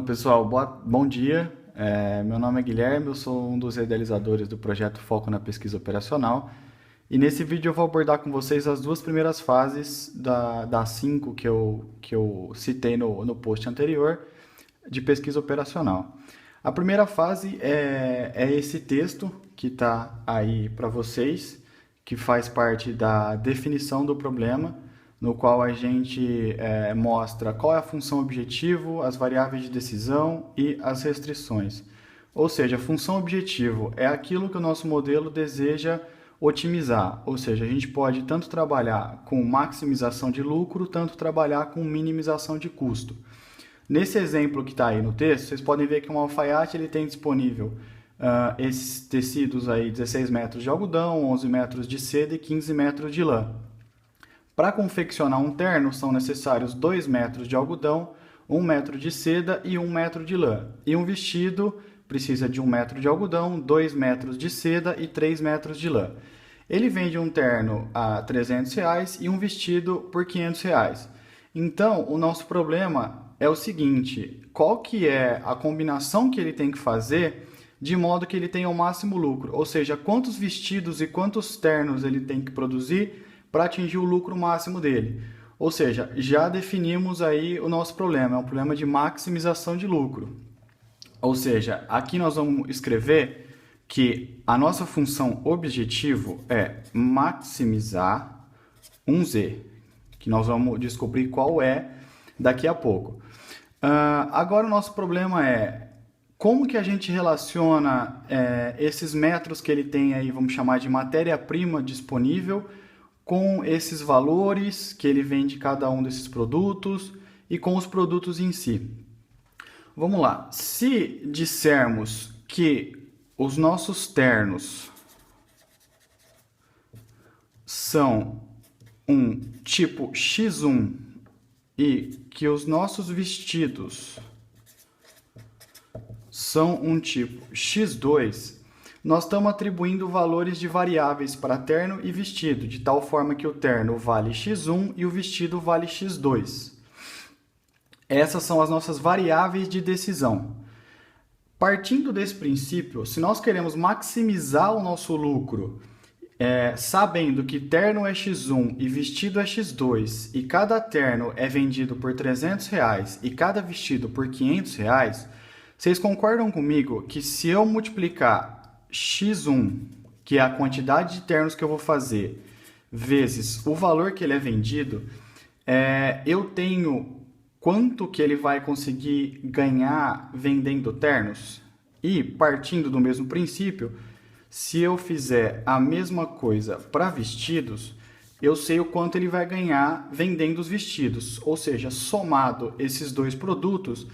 Pessoal, bom dia. Meu nome é Guilherme, eu sou um dos idealizadores do projeto Foco na Pesquisa Operacional. E nesse vídeo eu vou abordar com vocês as duas primeiras fases das cinco que eu citei no post anterior de pesquisa operacional. A primeira fase é esse texto que está aí para vocês, que faz parte da definição do problema, no qual a gente mostra qual é a função objetivo, as variáveis de decisão e as restrições. Ou seja, a função objetivo é aquilo que o nosso modelo deseja otimizar, ou seja, a gente pode tanto trabalhar com maximização de lucro, tanto trabalhar com minimização de custo. Nesse exemplo que está aí no texto, vocês podem ver que um alfaiate ele tem disponível esses tecidos aí, 16 metros de algodão, 11 metros de seda e 15 metros de lã. Para confeccionar um terno, são necessários 2 metros de algodão, 1 metro de seda e 1 metro de lã. E um vestido precisa de 1 metro de algodão, 2 metros de seda e 3 metros de lã. Ele vende um terno a R$300 e um vestido por R$500. Então, o nosso problema é o seguinte: qual que é a combinação que ele tem que fazer de modo que ele tenha o máximo lucro? Ou seja, quantos vestidos e quantos ternos ele tem que produzir para atingir o lucro máximo dele. Ou seja, já definimos aí o nosso problema, é um problema de maximização de lucro. Ou seja, aqui nós vamos escrever que a nossa função objetivo é maximizar um Z, que nós vamos descobrir qual é daqui a pouco. Agora o nosso problema é como que a gente relaciona esses metros que ele tem aí, vamos chamar de matéria-prima disponível, com esses valores que ele vende cada um desses produtos e com os produtos em si. Vamos lá. Se dissermos que os nossos ternos são um tipo X1 e que os nossos vestidos são um tipo X2, nós estamos atribuindo valores de variáveis para terno e vestido, de tal forma que o terno vale x1 e o vestido vale x2. Essas são as nossas variáveis de decisão. Partindo desse princípio, se nós queremos maximizar o nosso lucro, sabendo que terno é x1 e vestido é x2, e cada terno é vendido por R$300 e cada vestido por R$500, vocês concordam comigo que se eu multiplicar x1, que é a quantidade de ternos que eu vou fazer, vezes o valor que ele é vendido, eu tenho quanto que ele vai conseguir ganhar vendendo ternos? E, partindo do mesmo princípio, se eu fizer a mesma coisa para vestidos, eu sei o quanto ele vai ganhar vendendo os vestidos. Ou seja, somado esses dois produtos,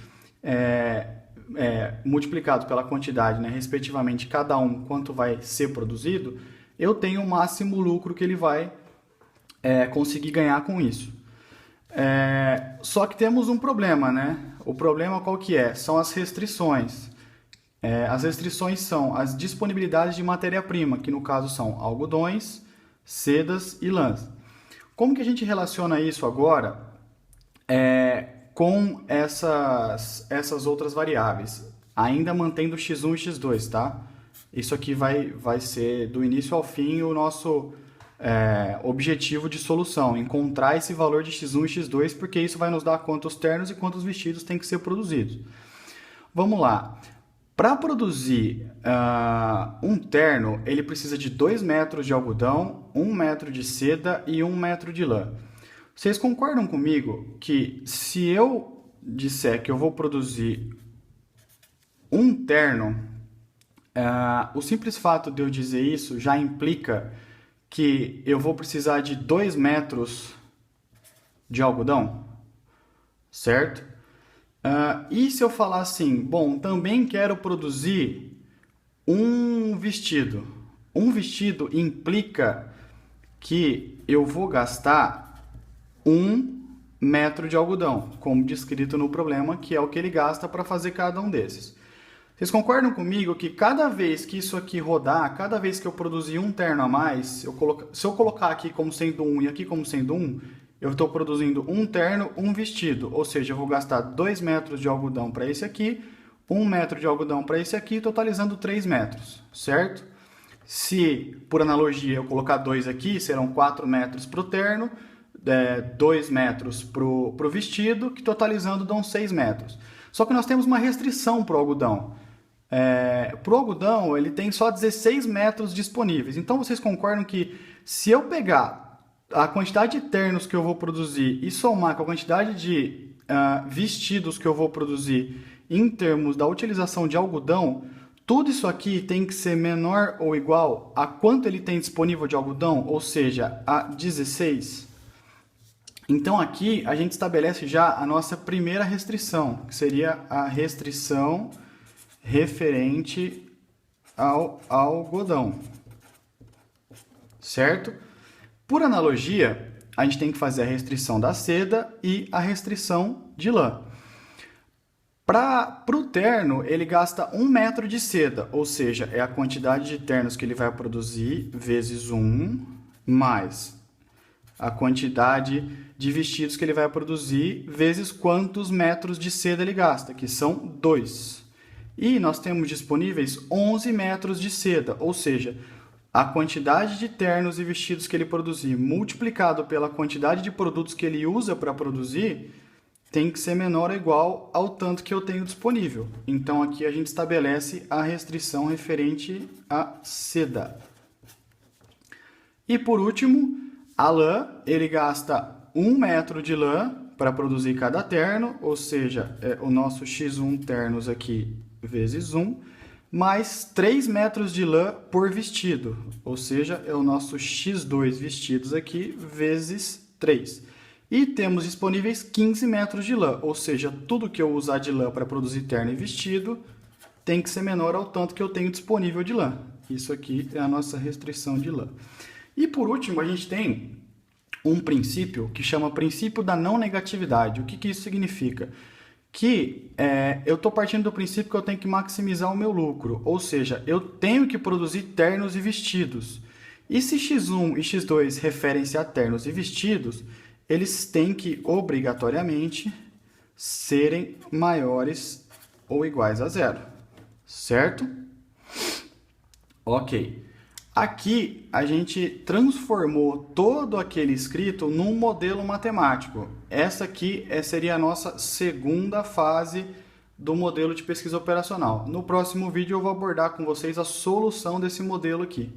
multiplicado pela quantidade, né, respectivamente, cada um quanto vai ser produzido, eu tenho o máximo lucro que ele vai conseguir ganhar com isso. Só que temos um problema, né? O problema qual que é? São as restrições. As restrições são as disponibilidades de matéria-prima, que no caso são algodões, sedas e lãs. Como que a gente relaciona isso agora com essas outras variáveis, ainda mantendo x1 e x2, tá? Isso aqui vai ser do início ao fim o nosso objetivo de solução, encontrar esse valor de x1 e x2, porque isso vai nos dar quantos ternos e quantos vestidos tem que ser produzidos. Vamos lá. Para produzir um terno, ele precisa de 2 metros de algodão, 1 metro de seda e 1 metro de lã. Vocês concordam comigo que se eu disser que eu vou produzir um terno, o simples fato de eu dizer isso já implica que eu vou precisar de 2 metros de algodão, certo? E se eu falar assim, bom, também quero produzir um vestido. Um vestido implica que eu vou gastar 1 metro de algodão, como descrito no problema, que é o que ele gasta para fazer cada um desses. Vocês concordam comigo que cada vez que isso aqui rodar, cada vez que eu produzir um terno a mais, se eu colocar aqui como sendo 1 e aqui como sendo 1, eu estou produzindo um terno, um vestido, ou seja, eu vou gastar 2 metros de algodão para esse aqui, 1 metro de algodão para esse aqui, totalizando 3 metros, certo? Se, por analogia, eu colocar 2 aqui, serão 4 metros para o terno, 2 metros para o vestido, que totalizando dão 6 metros. Só que nós temos uma restrição para o algodão. Para o algodão, ele tem só 16 metros disponíveis. Então, vocês concordam que se eu pegar a quantidade de ternos que eu vou produzir e somar com a quantidade de vestidos que eu vou produzir em termos da utilização de algodão, tudo isso aqui tem que ser menor ou igual a quanto ele tem disponível de algodão, ou seja, a 16. Então, aqui a gente estabelece já a nossa primeira restrição, que seria a restrição referente ao algodão, certo? Por analogia, a gente tem que fazer a restrição da seda e a restrição de lã. Para o terno, ele gasta 1 metro de seda, ou seja, é a quantidade de ternos que ele vai produzir vezes 1, mais a quantidade de vestidos que ele vai produzir vezes quantos metros de seda ele gasta, que são 2. E nós temos disponíveis 11 metros de seda, ou seja, a quantidade de ternos e vestidos que ele produzir multiplicado pela quantidade de produtos que ele usa para produzir tem que ser menor ou igual ao tanto que eu tenho disponível. Então, aqui a gente estabelece a restrição referente à seda. E, por último, a lã, ele gasta 1 metro de lã para produzir cada terno, ou seja, o nosso X1 ternos aqui vezes 1, mais 3 metros de lã por vestido, ou seja, é o nosso X2 vestidos aqui vezes 3. E temos disponíveis 15 metros de lã, ou seja, tudo que eu usar de lã para produzir terno e vestido tem que ser menor ao tanto que eu tenho disponível de lã. Isso aqui é a nossa restrição de lã. E por último, a gente tem um princípio que chama princípio da não negatividade. O que isso significa? Que eu estou partindo do princípio que eu tenho que maximizar o meu lucro, ou seja, eu tenho que produzir ternos e vestidos. E se X1 e X2 referem-se a ternos e vestidos, eles têm que, obrigatoriamente, serem maiores ou iguais a 0, certo? Ok. Aqui, a gente transformou todo aquele escrito num modelo matemático. Essa aqui seria a nossa segunda fase do modelo de pesquisa operacional. No próximo vídeo, eu vou abordar com vocês a solução desse modelo aqui.